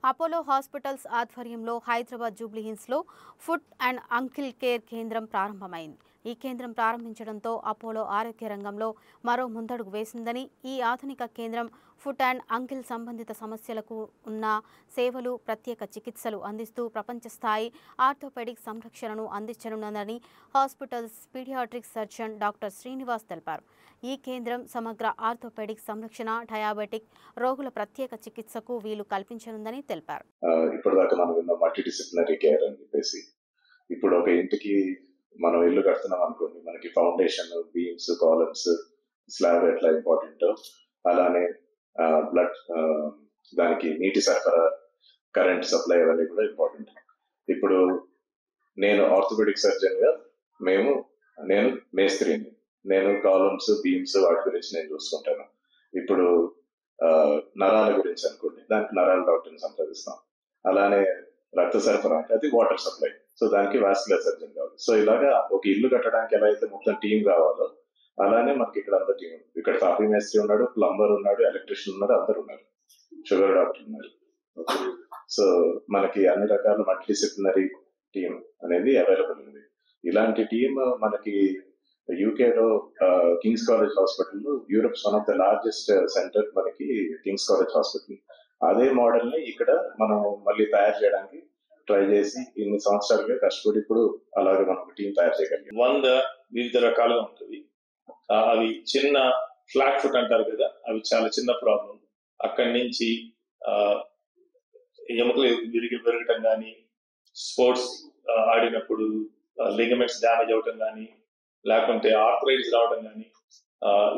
Apollo hospitals ఆధ్వర్యంలో హైదరాబాద్ జూబ్లీహిల్స్లో foot and uncle care కేంద్రం ప్రారంభమైంది. ఈ కేంద్రం ప్రారంభించడంతో అపోలో ఆరోగ్య రంగంలో మరో ముందడుగు వేసిందని, ఈ ఆధునిక కేంద్రం ఫుట్ అండ్ అంకిల్ సంబంధిత సమస్యలకు ఉన్న సేవలు, ప్రత్యేక చికిత్సలు అందిస్తూ ప్రపంచ స్థాయి ఆర్థోపెడిక్ సంరక్షణను అందించనున్నదని hospitals paediatric surgeon doctor Srinivas తెలిపారు. ఈ కేంద్రం సమగ్ర ఆర్థోపెడిక్ సంరక్షణ, డయాబెటిక్ రోగుల ప్రత్యేక చికిత్సకు వీలు కల్పించనుందని తెలిపారు. ఇప్పటిదాకా మనం విన్న మల్టీడిసిప్లినరీ కేర్ అని చెప్పేసి, ఇప్పుడు ఒక ఇంటికి మనం ఇల్లు కడుతున్నాం అనుకోండి, మనకి ఫౌండేషన్, బీమ్స్, కాలమ్స్, స్లాబ్ ఎట్లా ఇంపార్టెంట్, అలానే బ్లడ్, దానికి నీటి సరఫరా, కరెంట్ సప్లై అవన్నీ కూడా ఇంపార్టెంట్. ఇప్పుడు నేను ఆర్థోపెడిక్ సర్జన్ గా నేను మేస్త్రిని, నేను కాలమ్స్, బీమ్స్ వాటి గురించి నేను చూసుకుంటాను. ఇప్పుడు నరాల గురించి అనుకోండి, దానికి నరాల డాక్టర్ని సంప్రదిస్తాం. అలానే రక్త సరఫరా అంటే అది వాటర్ సప్లై, సో దానికి వాస్కులర్ సర్జన్ కావాలి. సో ఇలాగా ఒక ఇల్లు కట్టడానికి ఎలా అయితే మొత్తం టీం కావాలో, అలానే మనకి ఇక్కడ అంత టీం, ఇక్కడ కాఫీ మేస్త్రి ఉన్నాడు, ప్లంబర్ ఉన్నాడు, ఎలక్ట్రీషియన్ ఉన్నాడు, అందరు ఉన్నారు, షుగర్ డాక్టర్ ఉన్నారు. సో మనకి అన్ని రకాల మల్టీడిసిప్లినరీ టీం అనేది అవైలబుల్ ఉంది. ఇలాంటి టీం మనకి యూకేలో Kings college hospital, Europe's one of the largest centre మనకి కింగ్స్ కాలేజ్ హాస్పిటల్. అదే మోడల్ ని ఇక్కడ మనం మళ్ళీ తయారు చేయడానికి ట్రై చేసి ఇన్ని సంవత్సరాలుగా కష్టపడి ఇప్పుడు అలాగే మనం ఒక టీం తయారు చేయగలిగాం. 100 వివిధ రకాలుగా ఉంటుంది. అవి చిన్న ఫ్లాట్ ఫుట్ అంటారు కదా, అవి చాలా చిన్న ప్రాబ్లం. అక్కడి నుంచి ఎముకలు విరగటం కానీ, స్పోర్ట్స్ ఆడినప్పుడు లిగమెంట్స్ డ్యామేజ్ అవటం కానీ, లేకుంటే ఆర్థరైటిస్ రావడం కానీ,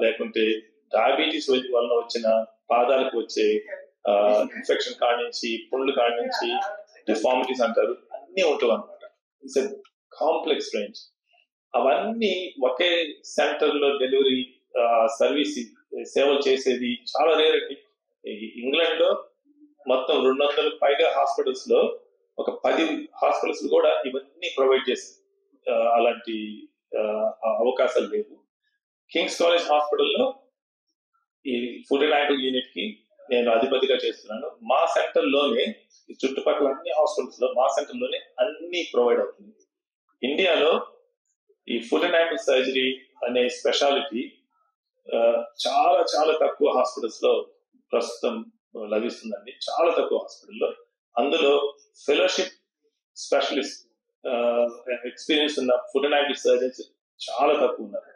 లేకుంటే డయాబెటీస్ వలన వచ్చిన పాదాలకు వచ్చే ఇన్ఫెక్షన్ కాడి నుంచి, పుండ్లు కాడి నుంచి, డిఫార్మిటీస్ అంటారు, అన్ని ఉంటాయి అనమాట. It's a complex range. అవన్నీ ఒకే సెంటర్ లో డెలివరీ సర్వీస్ సేవలు చేసేది చాలా రేర్ అండి. ఇంగ్లాండ్ లో మొత్తం 200 పైగా హాస్పిటల్స్ లో ఒక 10 హాస్పిటల్స్ కూడా ఇవన్నీ ప్రొవైడ్ చేస్తాయి. అలాంటి అవకాశాలు లేవు. కింగ్స్ కాలేజ్ హాస్పిటల్లో ఈ ఫుడ్ అండ్ యాంకిల్ యూనిట్ కి నేను అధిపతిగా చేస్తున్నాను. మా సెంటర్ లోనే, చుట్టుపక్కల అన్ని హాస్పిటల్స్ లో మా సెంటర్ లోనే అన్ని ప్రొవైడ్ అవుతుంది. ఇండియాలో ఈ ఫుడ్ అండ్ యాంకిల్ సర్జరీ అనే స్పెషాలిటీ చాలా చాలా తక్కువ హాస్పిటల్స్ లో ప్రస్తుతం లభిస్తుందండి. చాలా తక్కువ హాస్పిటల్లో. అందులో ఫెలోషిప్ స్పెషలిస్ట్ ఎక్స్పీరియన్స్ ఉన్న ఫుడ్ అండ్ యాంకిల్ సర్జన్స్ చాలా తక్కువ ఉన్నారు.